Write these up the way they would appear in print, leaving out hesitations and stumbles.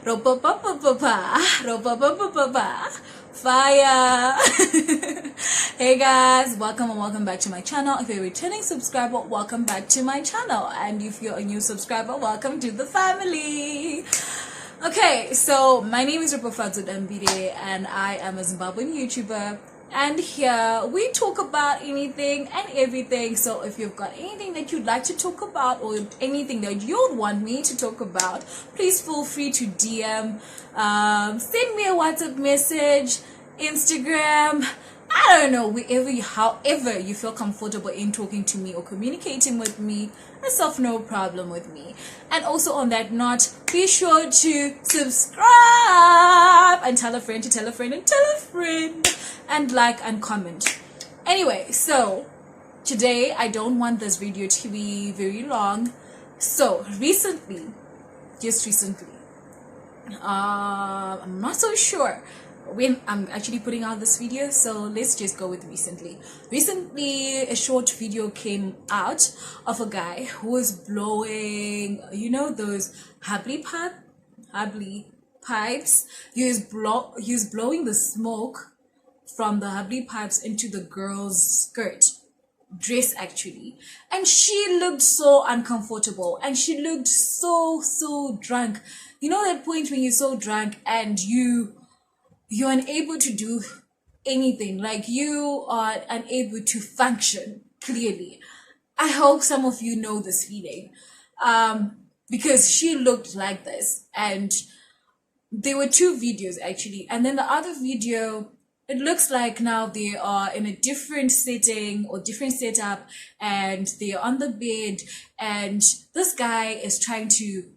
Ropa fire. Hey guys, welcome and welcome back to my channel. If you're a returning subscriber, welcome back to my channel, and if you're a new subscriber, welcome to the family. Okay, so my name is Ropafadzo Dambire and I am a Zimbabwean YouTuber, and here we talk about anything and everything. So if you've got anything that you'd like to talk about or anything that you'd want me to talk about, please feel free to DM, send me a WhatsApp message, Instagram, I don't know, however you feel comfortable in talking to me or communicating with me. That's no problem with me. And also on that note, be sure to subscribe and tell a friend to tell a friend and tell a friend, and like and comment. Anyway, so today I don't want this video to be very long. So just recently, I'm not so sure when I'm actually putting out this video, so let's just go with recently. A short video came out of a guy who was blowing, those habli pipes. He was blowing the smoke from the habli pipes into the girl's dress actually, and she looked so uncomfortable and she looked so drunk. You know that point when you're so drunk and you're unable to do anything, like you are unable to function clearly. I hope some of you know this feeling, because she looked like this. And there were two videos actually, and then the other video, it looks like now they are in a different setting or different setup, and they're on the bed, and this guy is trying to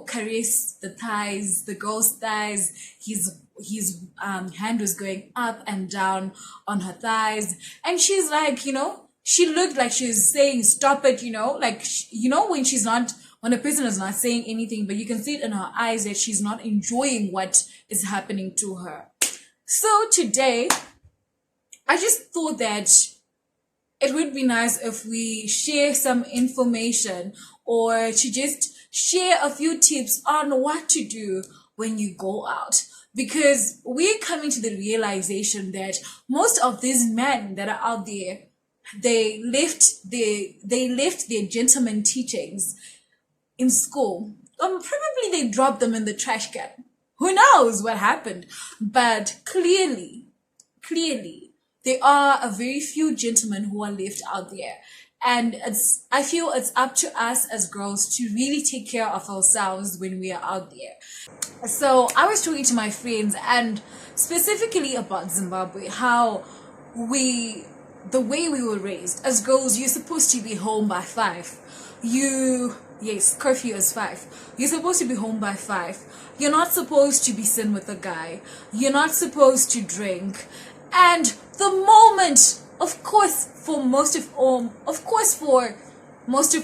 caress the girl's thighs. His hand was going up and down on her thighs, and she's like, she looked like she was saying stop it, when a person is not saying anything, but you can see it in her eyes that she's not enjoying what is happening to her. So today I just thought that it would be nice if we share some information, or to just share a few tips on what to do when you go out. Because we're coming to the realization that most of these men that are out there, they left their gentleman teachings in school. Probably they dropped them in the trash can. Who knows what happened? But clearly, there are a very few gentlemen who are left out there. And I feel it's up to us as girls to really take care of ourselves when we are out there. So I was talking to my friends, and specifically about Zimbabwe, how the way we were raised as girls, you're supposed to be home by 5. Yes, curfew is 5. You're supposed to be home by 5. You're not supposed to be seen with a guy. You're not supposed to drink. And the moment, of course, for most of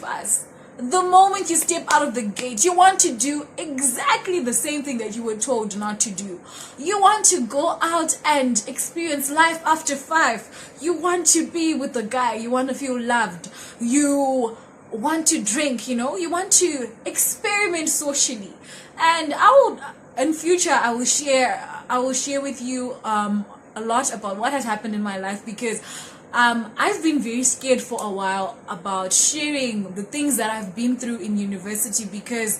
us, the moment you step out of the gate, you want to do exactly the same thing that you were told not to do. You want to go out and experience life after 5. You want to be with a guy. You want to feel loved. You want to drink, you want to experiment socially. And in future, I will share with you a lot about what has happened in my life, because I've been very scared for a while about sharing the things that I've been through in university, because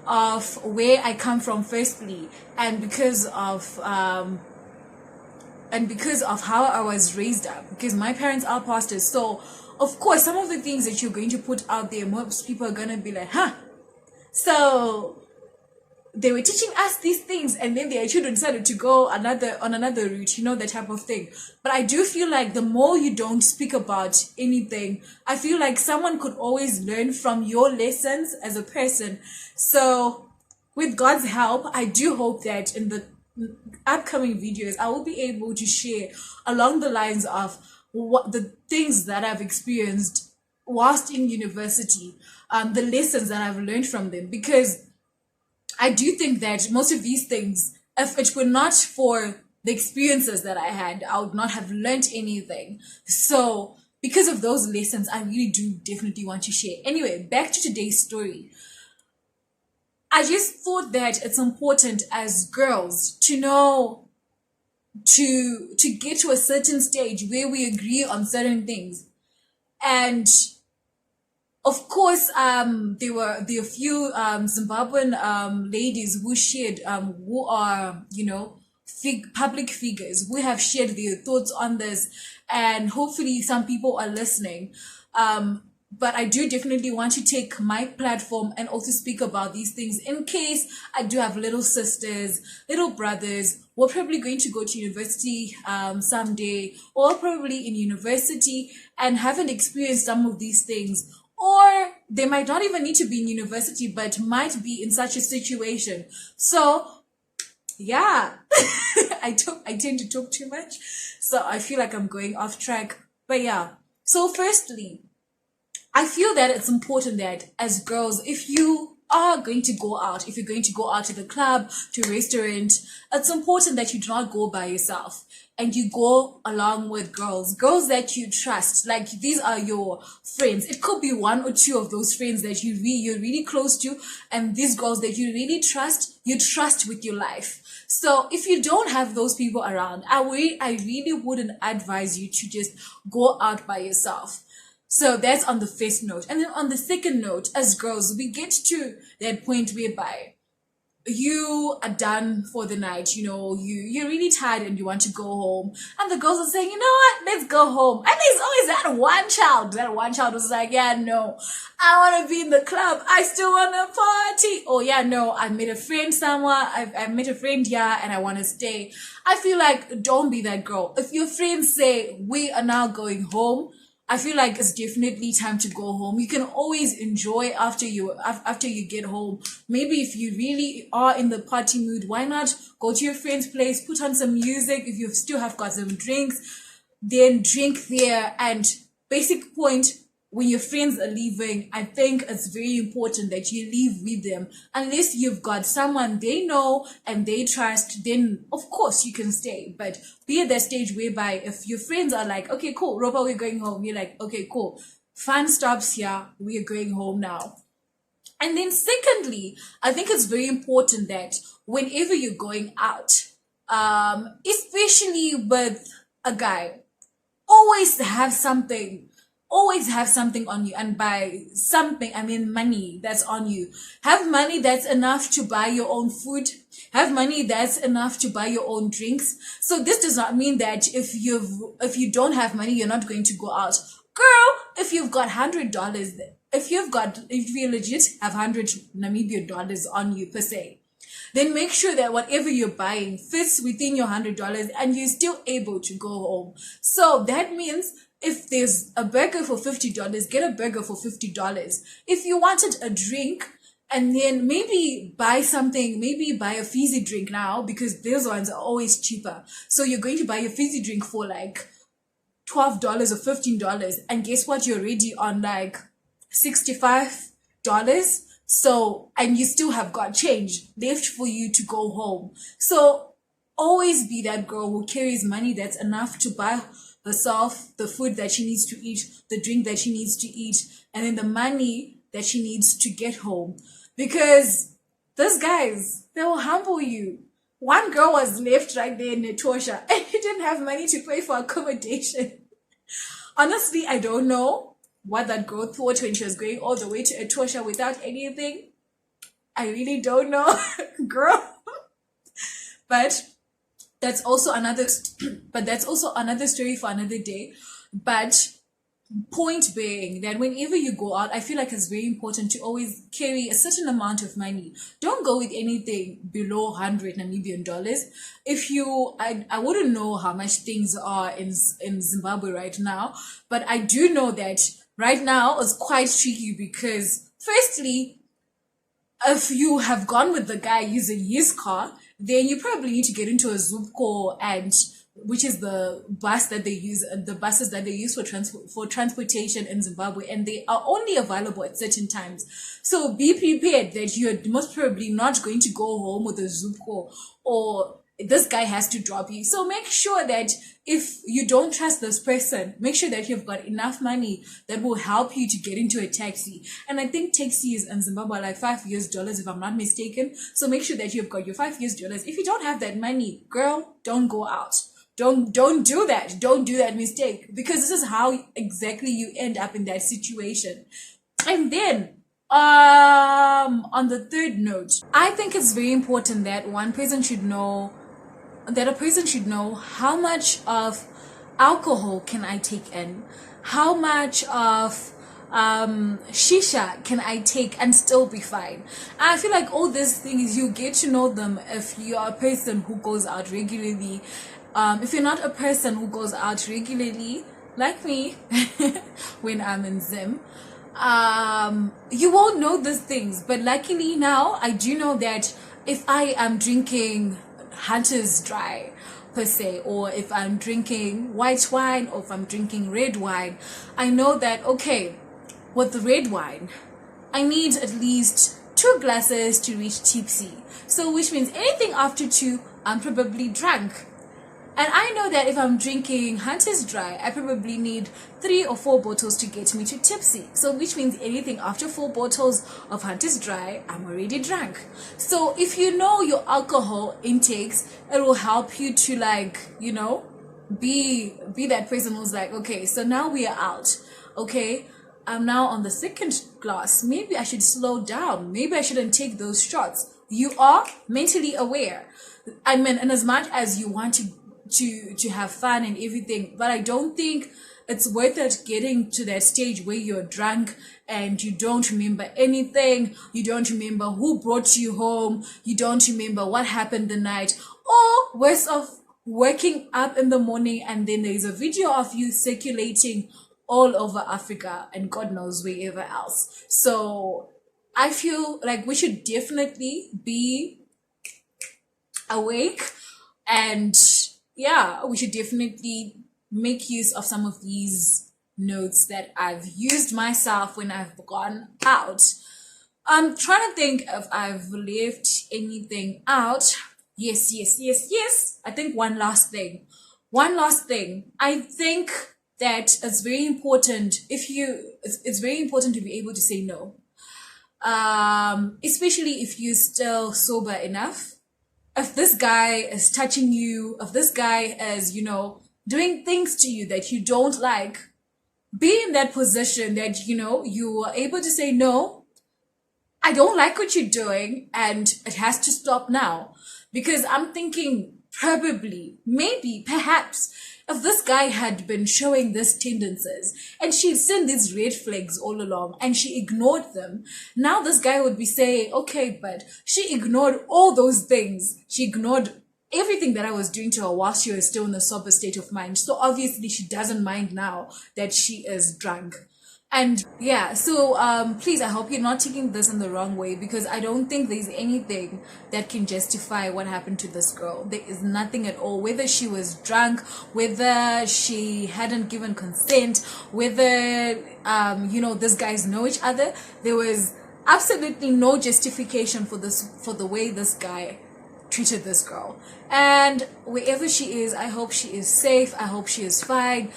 of where I come from firstly, and because of how I was raised up, because my parents are pastors. So of course, some of the things that you're going to put out there, most people are going to be like, so they were teaching us these things, and then their children decided to go on another route, that type of thing. But I do feel like the more you don't speak about anything, I feel like someone could always learn from your lessons as a person. So with God's help, I do hope that in the upcoming videos, I will be able to share along the lines of what the things that I've experienced whilst in university, the lessons that I've learned from them. Because I do think that most of these things, if it were not for the experiences that I had, I would not have learned anything. So, because of those lessons, I really do definitely want to share. Anyway, back to today's story. I just thought that it's important as girls to know to get to a certain stage where we agree on certain things. And of course, there were a few Zimbabwean ladies who shared, who are, public figures who have shared their thoughts on this, and hopefully some people are listening. But I do definitely want to take my platform and also speak about these things in case I do have little sisters, little brothers. We're probably going to go to university someday, or probably in university and haven't experienced some of these things. Or they might not even need to be in university, but might be in such a situation. So, yeah, I tend to talk too much. So I feel like I'm going off track. But yeah. So firstly, I feel that it's important that as girls, if you are going to go out, if you're going to go out to the club, to a restaurant, it's important that you do not go by yourself and you go along with girls that you trust. Like, these are your friends. It could be one or two of those friends that you're really close to, and these girls that you really trust, you trust with your life. So if you don't have those people around, I really wouldn't advise you to just go out by yourself. So that's on the first note. And then on the second note, as girls, we get to that point whereby you are done for the night, you're really tired and you want to go home. And the girls are saying, you know what, let's go home. And there's always that one child. That one child was like, yeah, no, I want to be in the club. I still want to party. Oh yeah, no, I met a friend somewhere. I met a friend here and I want to stay. I feel like, don't be that girl. If your friends say, we are now going home, I feel like it's definitely time to go home. You can always enjoy after you get home. Maybe if you really are in the party mood, why not go to your friend's place, put on some music. If you still have got some drinks, then drink there. And basic point, when your friends are leaving, I think it's very important that you leave with them. Unless you've got someone they know and they trust, then of course you can stay. But be at that stage whereby if your friends are like, okay, cool, Ropa, we're going home. You're like, okay, cool. Fun stops here. We're going home now. And then secondly, I think it's very important that whenever you're going out, especially with a guy, always have something on you. And by something, I mean money that's on you. Have money that's enough to buy your own food. Have money that's enough to buy your own drinks. So this does not mean that if you don't have money, you're not going to go out. Girl, if you've got $100, if you legit have 100 Namibian dollars on you per se, then make sure that whatever you're buying fits within your $100 and you're still able to go home. So that means if there's a burger for $50, get a burger for $50. If you wanted a drink, and then maybe buy a fizzy drink now, because those ones are always cheaper. So you're going to buy a fizzy drink for like $12 or $15. And guess what? You're already on like $65. So, and you still have got change left for you to go home. So always be that girl who carries money that's enough to buy herself the food that she needs to eat, the drink that she needs to eat, and then the money that she needs to get home. Because those guys, they will humble you. One girl was left right there in Etosha and he didn't have money to pay for accommodation. Honestly, I don't know what that girl thought when she was going all the way to Etosha without anything. I really don't know, girl. But that's also another story for another day. But point being that whenever you go out, I feel like it's very important to always carry a certain amount of money. Don't go with anything below 100 Namibian dollars. I wouldn't know how much things are in Zimbabwe right now, but I do know that right now it's quite tricky because firstly, if you have gone with the guy using his car, then you probably need to get into a Zoom call and which is the bus that they use, the buses that they use for transportation in Zimbabwe, and they are only available at certain times. So be prepared that you're most probably not going to go home with a Zupco, or this guy has to drop you. So make sure that if you don't trust this person, make sure that you've got enough money that will help you to get into a taxi. And I think taxis in Zimbabwe are like $5 if I'm not mistaken. So make sure that you've got your $5. If you don't have that money, girl, don't go out. Don't do that. Don't do that mistake, because this is how exactly you end up in that situation. And then on the third note, I think it's very important that a person should know how much of alcohol can I take in, how much of shisha can I take and still be fine. I feel like all these things, you get to know them if you are a person who goes out regularly. If you're not a person who goes out regularly, like me, when I'm in Zim, you won't know these things. But luckily now, I do know that if I am drinking Hunter's Dry, per se, or if I'm drinking white wine, or if I'm drinking red wine, I know that, okay, with the red wine, I need at least 2 glasses to reach tipsy. So which means anything after 2, I'm probably drunk. And I know that if I'm drinking Hunter's Dry, I probably need 3 or 4 bottles to get me to tipsy. So which means anything after 4 bottles of Hunter's Dry, I'm already drunk. So if you know your alcohol intakes, it will help you to, like, you know, be that person who's like, okay, so now we are out. Okay, I'm now on the 2nd glass. Maybe I should slow down. Maybe I shouldn't take those shots. You are mentally aware. I mean, and as much as you want to have fun and everything, but I don't think it's worth it getting to that stage where you're drunk and you don't remember anything, you don't remember who brought you home, you don't remember what happened the night, or worse off, waking up in the morning and then there's a video of you circulating all over Africa and God knows wherever else. So I feel like we should definitely be awake, and yeah, we should definitely make use of some of these notes that I've used myself when I've gone out. I'm trying to think if I've left anything out. Yes. I think one last thing. I think that it's very important it's very important to be able to say no. Especially if you're still sober enough. If this guy is touching you, if this guy is, you know, doing things to you that you don't like, be in that position that, you know, you are able to say, no, I don't like what you're doing and it has to stop now. Because I'm thinking probably, maybe, perhaps, if this guy had been showing these tendencies and she'd seen these red flags all along and she ignored them, now this guy would be saying, okay, but she ignored all those things. She ignored everything that I was doing to her while she was still in a sober state of mind. So obviously she doesn't mind now that she is drunk. And yeah, so please, I hope you're not taking this in the wrong way, because I don't think there's anything that can justify what happened to this girl. There is nothing at all. Whether she was drunk, whether she hadn't given consent, whether you know, these guys know each other, there was absolutely no justification for the way this guy treated this girl. And wherever she is, I hope she is safe. I hope she is fine.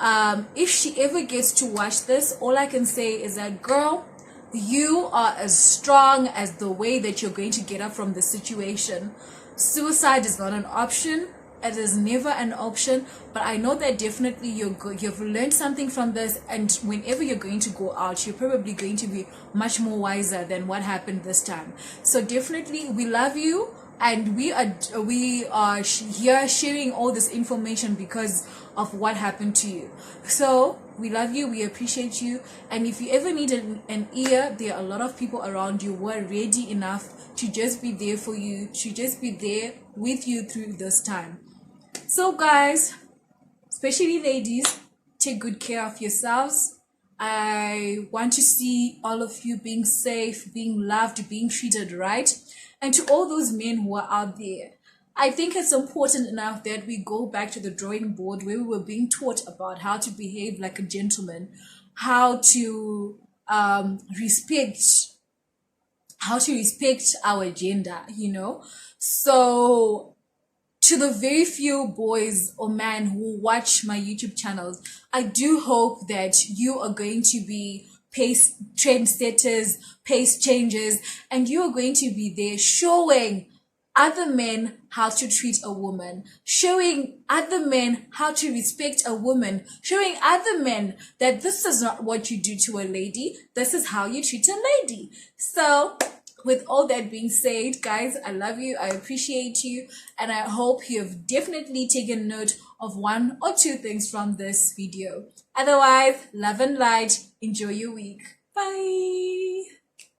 If she ever gets to watch this, all I can say is that, girl, you are as strong as the way that you're going to get up from the situation. Suicide is not an option. It is never an option. But I know that definitely you've learned something from this, and whenever you're going to go out, you're probably going to be much more wiser than what happened this time. So definitely, we love you, and we are here sharing all this information because of what happened to you. So we love you, we appreciate you, and if you ever need an ear, there are a lot of people around you who are ready enough to just be there for you, to just be there with you through this time. So guys, especially ladies, take good care of yourselves. I want to see all of you being safe, being loved, being treated right. And to all those men who are out there, I think it's important enough that we go back to the drawing board where we were being taught about how to behave like a gentleman, how to respect our gender, you know. So to the very few boys or men who watch my YouTube channels, I do hope that you are going to be pace trendsetters, pace changers, and you are going to be there showing other men how to treat a woman, showing other men how to respect a woman, showing other men that this is not what you do to a lady, this is how you treat a lady. So, with all that being said, guys, I love you, I appreciate you, and I hope you have definitely taken note of one or two things from this video. Otherwise, love and light, enjoy your week. Bye.